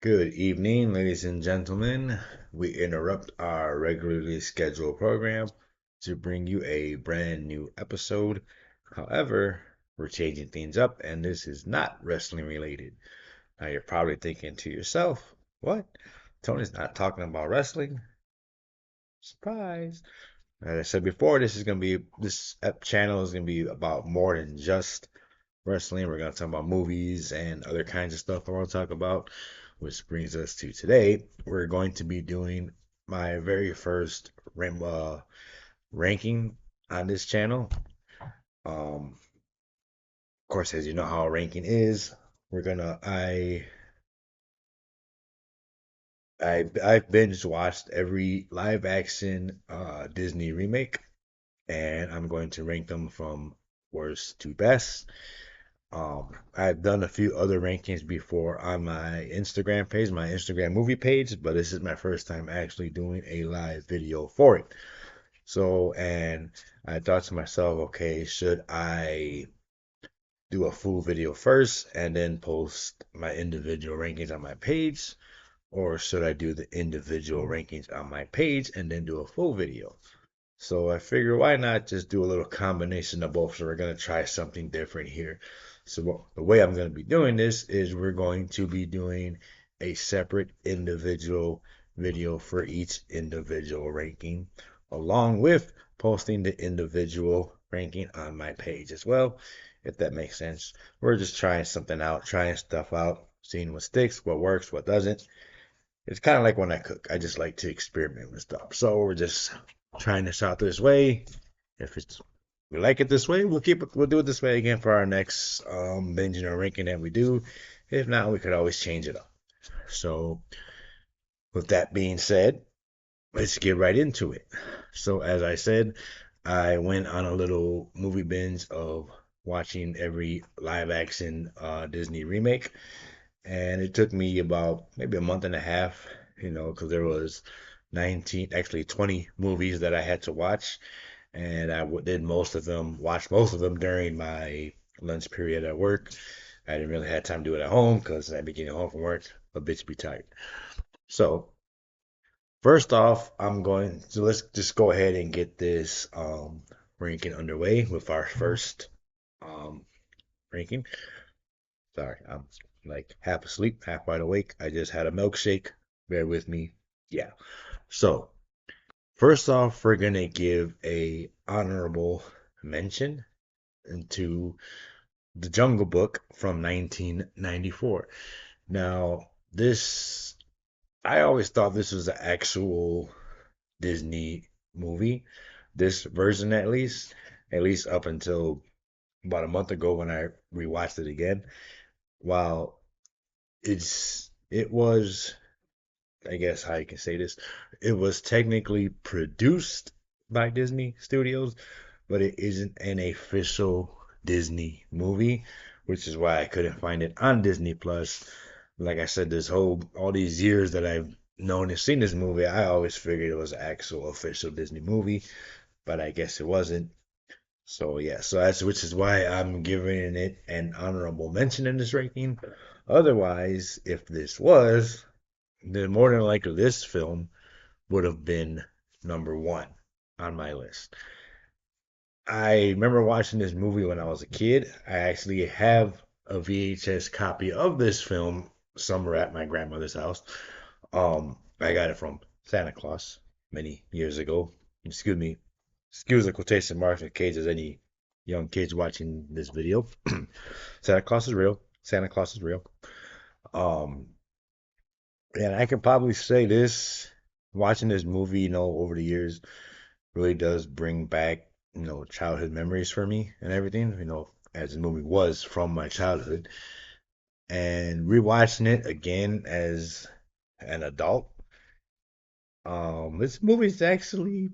Good evening, ladies and gentlemen. We interrupt our regularly scheduled program to bring you a brand new episode. However, we're changing things up, and this is not wrestling related. Now, you're probably thinking to yourself, what? Tony's not talking about wrestling? Surprise. As I said before, this channel is gonna be about more than just wrestling. We're gonna talk about movies and other kinds of stuff I want to talk about, which brings us to today. We're going to be doing my very first ranking on this channel. Of course, as you know how a ranking is, we're gonna I've binge watched every live action Disney remake, and I'm going to rank them from worst to best. I've done a few other rankings before on my Instagram page, my Instagram movie page, but this is my first time actually doing a live video for it. So, and I thought to myself, okay, should I do a full video first and then post my individual rankings on my page? Or should I do the individual rankings on my page and then do a full video? So I figure why not just do a little combination of both? So we're going to try something different here. So the way I'm going to be doing this is we're going to be doing a separate individual video for each individual ranking, along with posting the individual ranking on my page as well, if that makes sense. We're just trying something out, trying stuff out, seeing what sticks, what works, what doesn't. It's kind of like when I cook. I just like to experiment with stuff. So we're just trying this out this way. If it's we like it this way, we'll do it this way again for our next binging or ranking that we do. If not, we could always change it up. So with that being said, let's get right into it. So as I said, I went on a little movie binge of watching every live action Disney remake, and it took me about maybe a month and a half, because there was 19, actually 20 movies that I had to watch, and did watch most of them during my lunch period at work. I didn't really have time to do it at home because I'd be getting home from work a bit be tired. So first off, let's just go ahead and get this ranking underway with our first um ranking. Sorry, I'm like half asleep, half wide awake. I just had a milkshake. Bear with me. Yeah. So, first off, we're gonna give a honorable mention to The Jungle Book from 1994. Now, this I always thought this was an actual Disney movie. This version at least up until about a month ago when I rewatched it again. While it was, I guess how you can say this, it was technically produced by Disney Studios, but it isn't an official Disney movie, which is why I couldn't find it on Disney Plus. Like I said, all these years that I've known and seen this movie, I always figured it was an actual official Disney movie, but I guess it wasn't. So yeah, so that's which is why I'm giving it an honorable mention in this ranking. Otherwise, if this was, then more than likely this film would have been number one on my list. I remember watching this movie when I was a kid. I actually have a VHS copy of this film somewhere at my grandmother's house. I got it from Santa Claus many years ago. Excuse me. Excuse the quotation marks in case there's any young kids watching this video. Santa Claus is real. Santa Claus is real. Um, and I can probably say this, watching this movie, over the years really does bring back, childhood memories for me and everything, as the movie was from my childhood. And rewatching it again as an adult, this movie is actually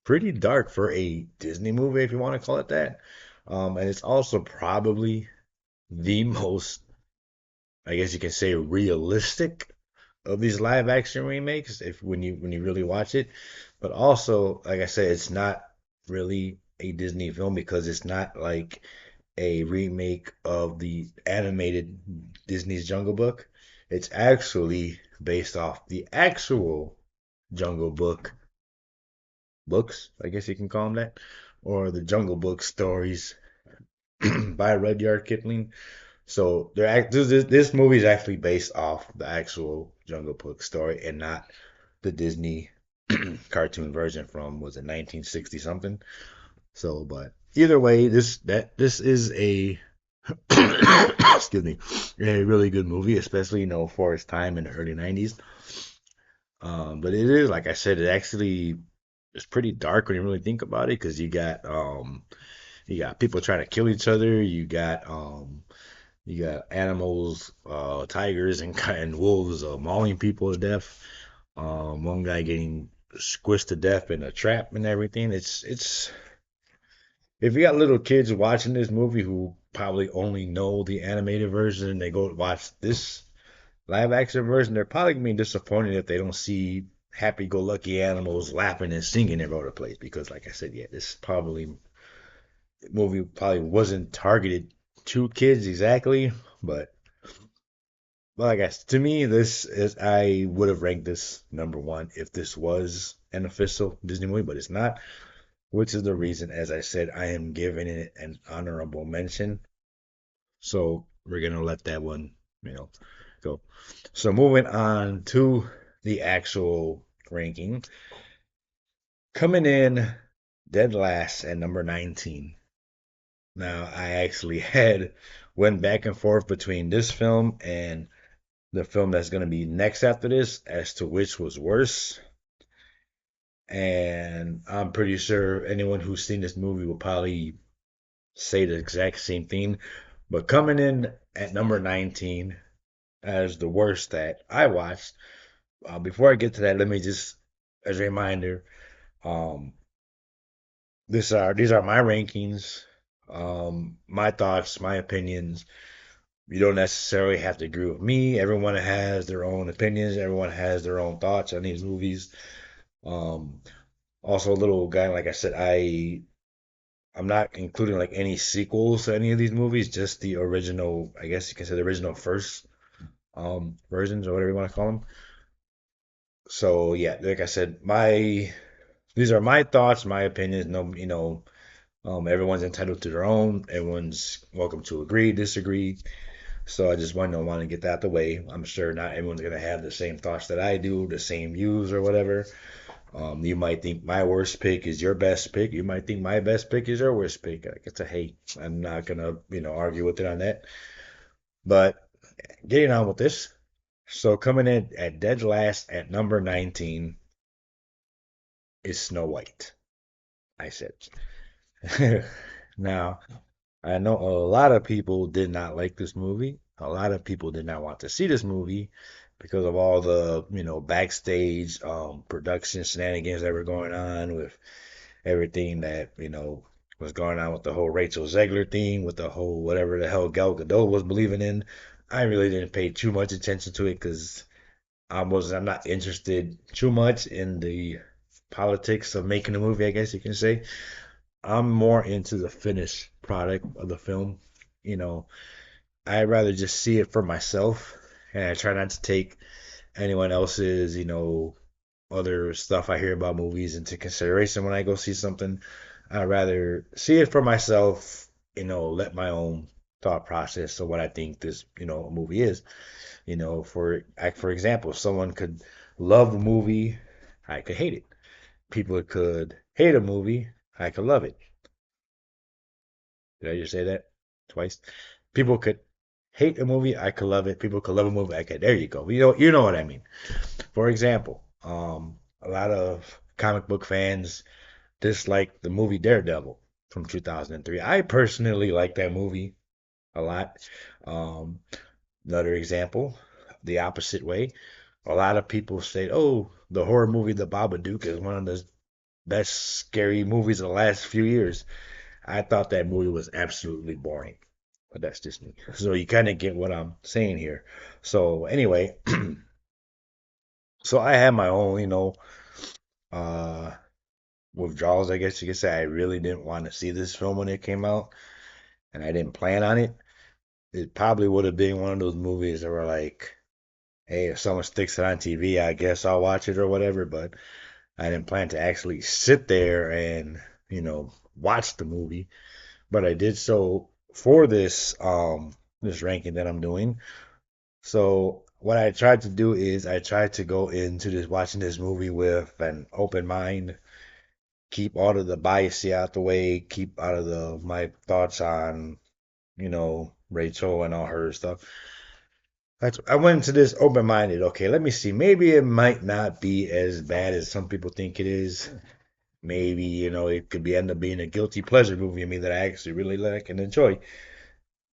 pretty dark for a Disney movie, if you want to call it that. And it's also probably the most, I guess you can say, realistic of these live action remakes if when you really watch it. But also, like I said, it's not really a Disney film because it's not like a remake of the animated Disney's Jungle Book. It's actually based off the actual Jungle Book books, I guess you can call them that, or the Jungle Book stories by Rudyard Kipling. So this movie is actually based off the actual Jungle Book story and not the Disney cartoon version from was it 1960 something. So, but either way, this is a excuse me, a really good movie, especially for its time in the early 90s. But it is like I said, it actually is pretty dark when you really think about it because you got people trying to kill each other. You got animals, tigers and wolves mauling people to death. One guy getting squished to death in a trap and everything. It's if you got little kids watching this movie who probably only know the animated version and they go watch this live action version, they're probably gonna be disappointed if they don't see happy go lucky animals laughing and singing all over the place because like I said, yeah, this probably movie probably wasn't targeted to kids exactly, but well, I guess to me, this is I would have ranked this number one if this was an official Disney movie, but it's not, which is the reason, as I said, I am giving it an honorable mention. So we're gonna let that one, you know, go. So moving on to the actual ranking, coming in dead last at number 19. Now I actually had went back and forth between this film and the film that's going to be next after this as to which was worse. And I'm pretty sure anyone who's seen this movie will probably say the exact same thing. But coming in at number 19 as the worst that I watched, before I get to that, let me just, as a reminder, um, these are my rankings, my thoughts, my opinions. You don't necessarily have to agree with me. Everyone has their own opinions. Everyone has their own thoughts on these movies. Um, Also, a little guy, like I said, I'm not including like any sequels to any of these movies, just the original. I guess you can say the original first versions or whatever you want to call them. So yeah, like I said, my these are my thoughts, my opinions. No, everyone's entitled to their own. Everyone's welcome to agree, disagree. So I just want to get that out the way. I'm sure not everyone's gonna have the same thoughts that I do, the same views or whatever. You might think my worst pick is your best pick. You might think my best pick is your worst pick. Like it's a hey, I'm not gonna argue with it on that. But getting on with this. So coming in at dead last at number 19 is Snow White. I said. Now I know a lot of people did not like this movie. A lot of people did not want to see this movie because of all the backstage production shenanigans that were going on with everything that was going on with the whole Rachel Zegler thing, with the whole whatever the hell Gal Gadot was believing in. I really didn't pay too much attention to it because I'm not interested too much in the politics of making a movie. I guess you can say I'm more into the finished product of the film. You know, I'd rather just see it for myself, and I try not to take anyone else's other stuff I hear about movies into consideration when I go see something. I'd rather see it for myself, let my own thought process of what I think this, movie is. For example, someone could love a movie, I could hate it. People could hate a movie, I could love it. Did I just say that twice? People could hate a movie, I could love it. People could love a movie, I could. There you go. You know what I mean. For example, a lot of comic book fans dislike the movie Daredevil from 2003. I personally like that movie a lot. Um, Another example, the opposite way. A lot of people say, "Oh, the horror movie The Babadook is one of the best scary movies of the last few years." I thought that movie was absolutely boring, but that's just me. So you kind of get what I'm saying here. So anyway, so I had my own, uh, withdrawals, I guess you could say. I really didn't want to see this film when it came out, and I didn't plan on it. It probably would have been one of those movies that were like hey, if someone sticks it on TV, I guess I'll watch it or whatever. But I didn't plan to actually sit there and, watch the movie. But I did so for this ranking that I'm doing. So what I tried to do is I tried to go into this watching this movie with an open mind, keep all of the bias out the way, keep out of the my thoughts on, Rachel and all her stuff. I went into this open minded. Okay, let me see. Maybe it might not be as bad as some people think it is. Maybe, it could be end up being a guilty pleasure movie. I mean, that I actually really like and enjoy.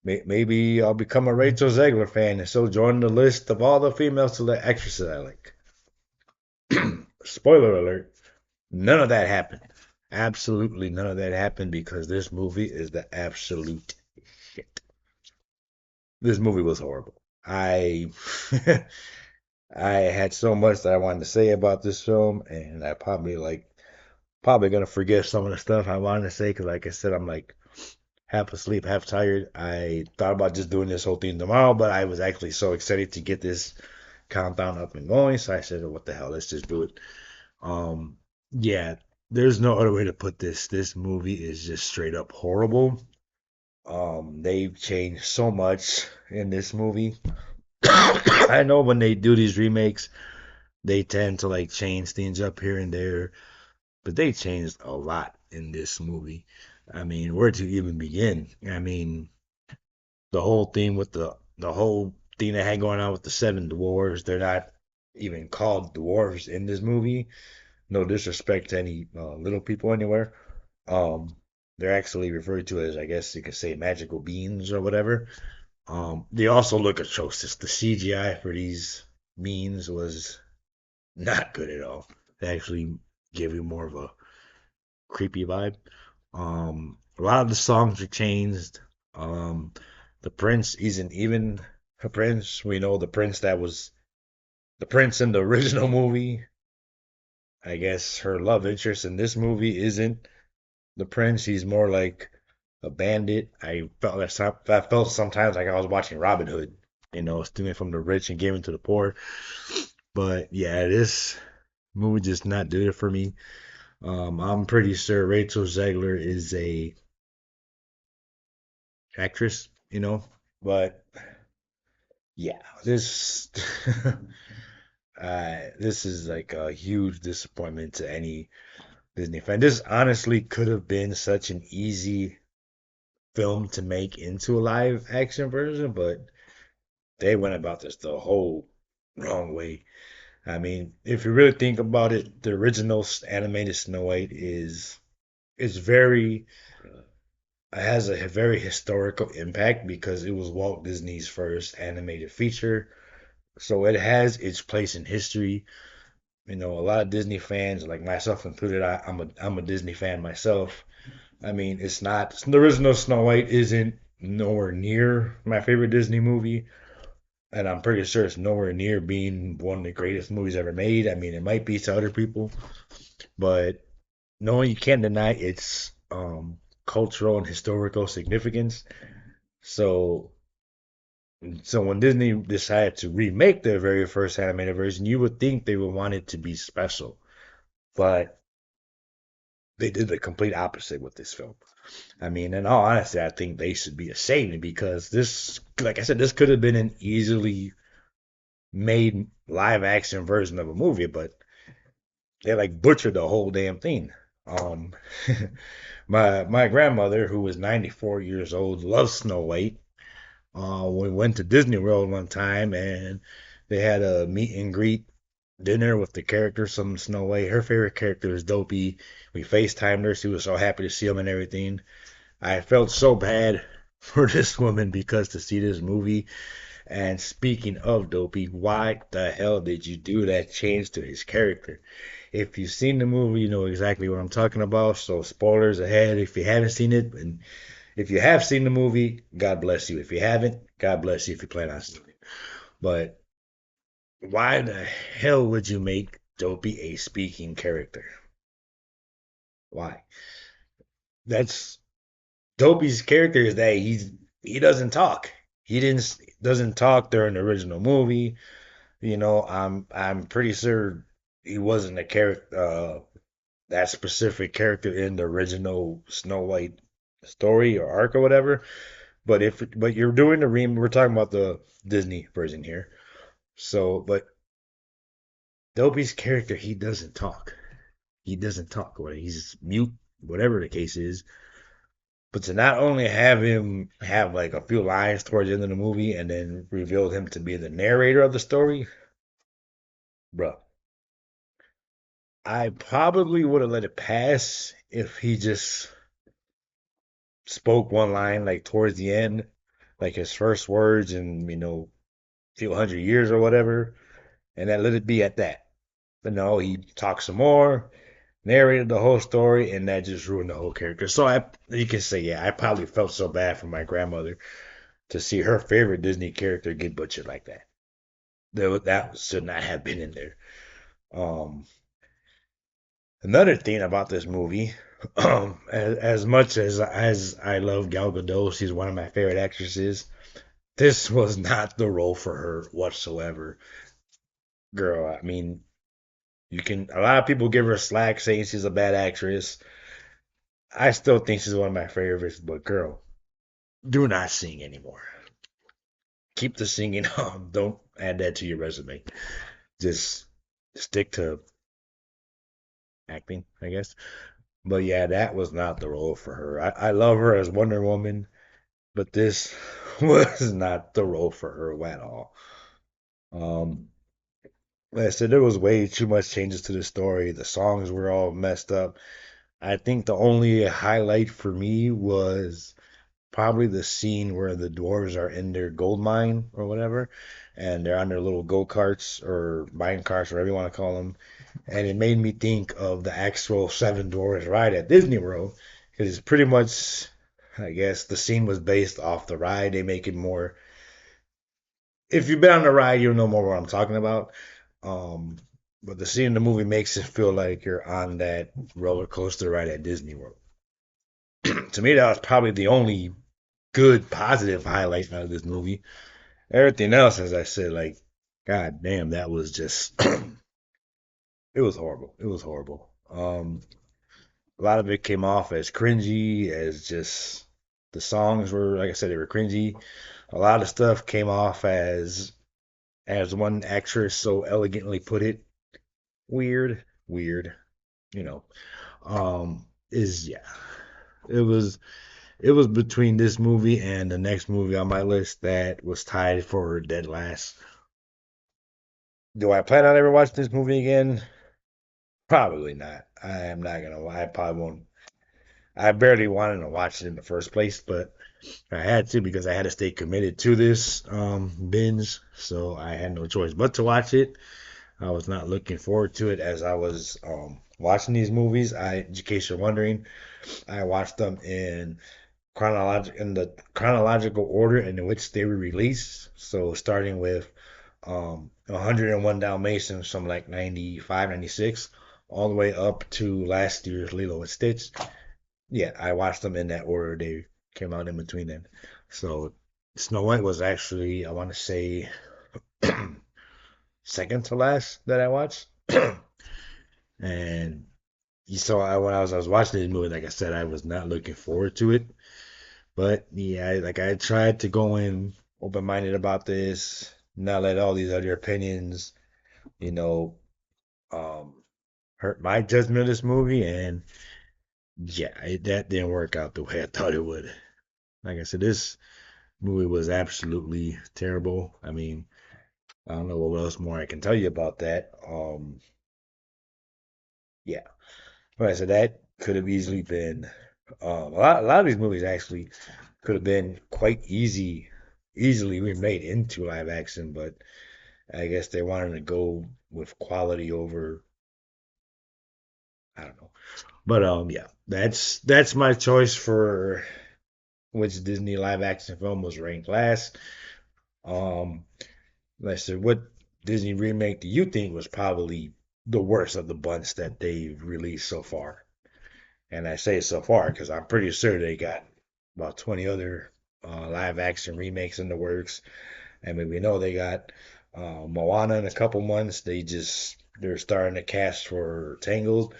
Maybe I'll become a Rachel Zegler fan and so join the list of all the female select actresses I like. Spoiler alert, none of that happened. Absolutely none of that happened because this movie is the absolute shit. This movie was horrible. I I had so much that I wanted to say about this film, and I probably gonna forget some of the stuff I wanted to say because, like I said, I'm like half asleep, half tired. I thought about just doing this whole thing tomorrow, but I was actually so excited to get this countdown up and going, so I said, "Oh, what the hell? Let's just do it." Um, yeah, there's no other way to put this. This movie is just straight up horrible. They've changed so much in this movie. I know when they do these remakes, they tend to like change things up here and there, but they changed a lot in this movie. I mean, where to even begin? I mean, the whole thing with the whole thing that had going on with the seven dwarves, they're not even called dwarves in this movie. No disrespect to any little people anywhere. Um, they're actually referred to as, I guess you could say, magical beings or whatever. They also look atrocious. The CGI for these beings was not good at all. They actually gave you more of a creepy vibe. A lot of the songs are changed. Um, the prince isn't even a prince. We know the prince that was the prince in the original movie. I guess her love interest in this movie isn't the prince. He's more like a bandit. I felt sometimes like I was watching Robin Hood. Stealing from the rich and giving to the poor. But yeah, this movie just not doing it for me. I'm pretty sure Rachel Zegler is a actress, but yeah, this this is like a huge disappointment to any Disney fan. This honestly could have been such an easy film to make into a live action version, but they went about this the whole wrong way. I mean, if you really think about it, the original animated Snow White is very has a very historical impact because it was Walt Disney's first animated feature. So it has its place in history. A lot of Disney fans, like myself included, I'm a Disney fan myself. I mean, it's not the original Snow White isn't nowhere near my favorite Disney movie, and I'm pretty sure it's nowhere near being one of the greatest movies ever made. I mean, it might be to other people, but no, you can't deny its cultural and historical significance. So, so when Disney decided to remake their very first animated version, you would think they would want it to be special, but they did the complete opposite with this film. I mean, in all honesty, I think they should be ashamed because this, like I said, this could have been an easily made live action version of a movie, but they like butchered the whole damn thing. Um, my grandmother, who was 94 years old, loves Snow White. We went to Disney World one time and they had a meet and greet dinner with the characters from Snow White. Her favorite character is Dopey. We FaceTimed her. She was so happy to see him and everything. I felt so bad for this woman because to see this movie. And speaking of Dopey, why the hell did you do that change to his character? If you've seen the movie, you know exactly what I'm talking about. So spoilers ahead if you haven't seen it. And if you have seen the movie, God bless you. If you haven't, God bless you if you plan on seeing it. But why the hell would you make Dopey a speaking character? Why? That's Dopey's character is that he doesn't talk. He didn't doesn't talk during the original movie. I'm pretty sure he wasn't a character, that specific character in the original Snow White story or arc or whatever. But you're doing the remake. We're talking about the Disney version here. So, but Dopey's character, he doesn't talk. He doesn't talk. Or he's mute, whatever the case is. But to not only have him have like a few lines towards the end of the movie and then reveal him to be the narrator of the story, bro, I probably would have let it pass if he just spoke one line like towards the end, like his first words in, a few hundred years or whatever, and then let it be at that. But no, he talked some more, narrated the whole story, and that just ruined the whole character. So you can say, yeah, I probably felt so bad for my grandmother to see her favorite Disney character get butchered like that. That should not have been in there. Um, Another thing about this movie, as much as I love Gal Gadot, she's one of my favorite actresses. This was not the role for her whatsoever, girl. I mean, a lot of people give her slack saying she's a bad actress. I still think she's one of my favorites, but girl, do not sing anymore. Keep the singing on. Don't add that to your resume. Just stick to acting, I guess. But yeah, that was not the role for her. I love her as Wonder Woman, but this was not the role for her at all. Um, like I said, there was way too much changes to the story. The songs were all messed up. I think the only highlight for me was probably the scene where the dwarves are in their gold mine or whatever, and they're on their little go karts or mine carts, whatever you want to call them. And it made me think of the actual Seven Dwarfs ride at Disney World because it's pretty much, I guess, the scene was based off the ride. They make it more. If you've been on the ride, you'll know more what I'm talking about. Um, but the scene in the movie makes it feel like you're on that roller coaster ride at Disney World. To me, that was probably the only good positive highlight out of this movie. Everything else, as I said, like, god damn, that was just it was horrible. It was horrible. A lot of it came off as cringy, as just the songs were, like I said, they were cringy. A lot of stuff came off as one actress so elegantly put it, weird, weird. You know, is yeah, it was it was between this movie and the next movie on my list that was tied for dead last. Do I plan on ever watching this movie again? Probably not. I am not gonna lie. I probably won't. I barely wanted to watch it in the first place, but I had to because I had to stay committed to this binge, so I had no choice but to watch it. I was not looking forward to it as I was watching these movies. In case you're wondering, I watched them in the chronological order in which they were released. So starting with 101 Dalmatians from like 95, 96, all the way up to last year's Lilo and Stitch. Yeah, I watched them in that order. They came out in between then. So Snow White was actually, I want to say, second to last that I watched. And you saw when I was watching this movie, like I said, I was not looking forward to it. But yeah, like I tried to go in open minded about this, not let all these other opinions, you know, um, hurt my judgment of this movie. And yeah, that didn't work out the way I thought it would. Like I said, this movie was absolutely terrible. I mean, I don't know what else more I can tell you about that. Yeah, like I said, that could have easily been a lot of these movies actually could have been easily remade into live action, but I guess they wanted to go with quality over, I don't know. But yeah, that's my choice for which Disney live action film was ranked last. Um, like I said, what Disney remake do you think was probably the worst of the bunch that they've released so far? And I say so far because I'm pretty sure they got about 20 other live action remakes in the works. I mean, we know they got Moana in a couple months. They're starting to cast for Tangled.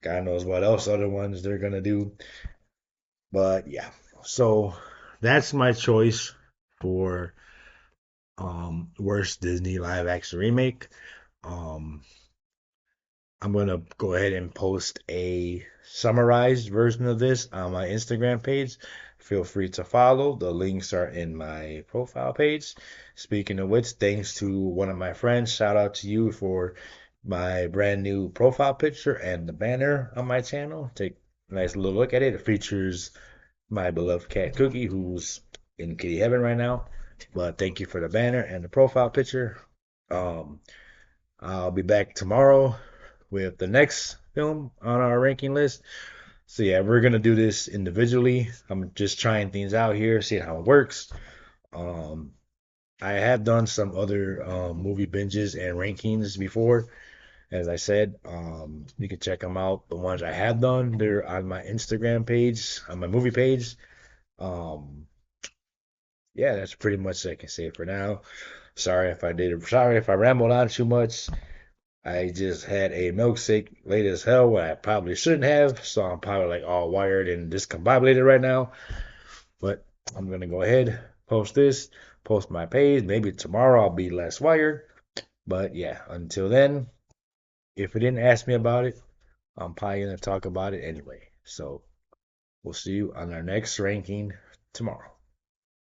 God knows what else other ones they're gonna do. But yeah, so that's my choice for worst Disney live action remake. Um, I'm gonna go ahead and post a summarized version of this on my Instagram page. Feel free to follow. The links are in my profile page. Speaking of which, thanks to one of my friends. Shout out to you for my brand new profile picture and the banner on my channel. Take a nice little look at it. It features my beloved cat Cookie, who's in kitty heaven right now. But thank you for the banner and the profile picture. Um, I'll be back tomorrow with the next film on our ranking list. So yeah, we're gonna do this individually. I'm just trying things out here, seeing how it works. Um, I have done some other movie binges and rankings before. As I said, you can check them out. The ones I have done, they're on my Instagram page, on my movie page. Um, yeah, that's pretty much I can say for now. Sorry if I rambled on too much. I just had a milkshake late as hell when I probably shouldn't have, so I'm probably like all wired and discombobulated right now. But I'm gonna go ahead, post this, post my page. Maybe tomorrow I'll be less wired. But yeah, until then, if you didn't ask me about it, I'm probably gonna talk about it anyway. So we'll see you on our next ranking tomorrow.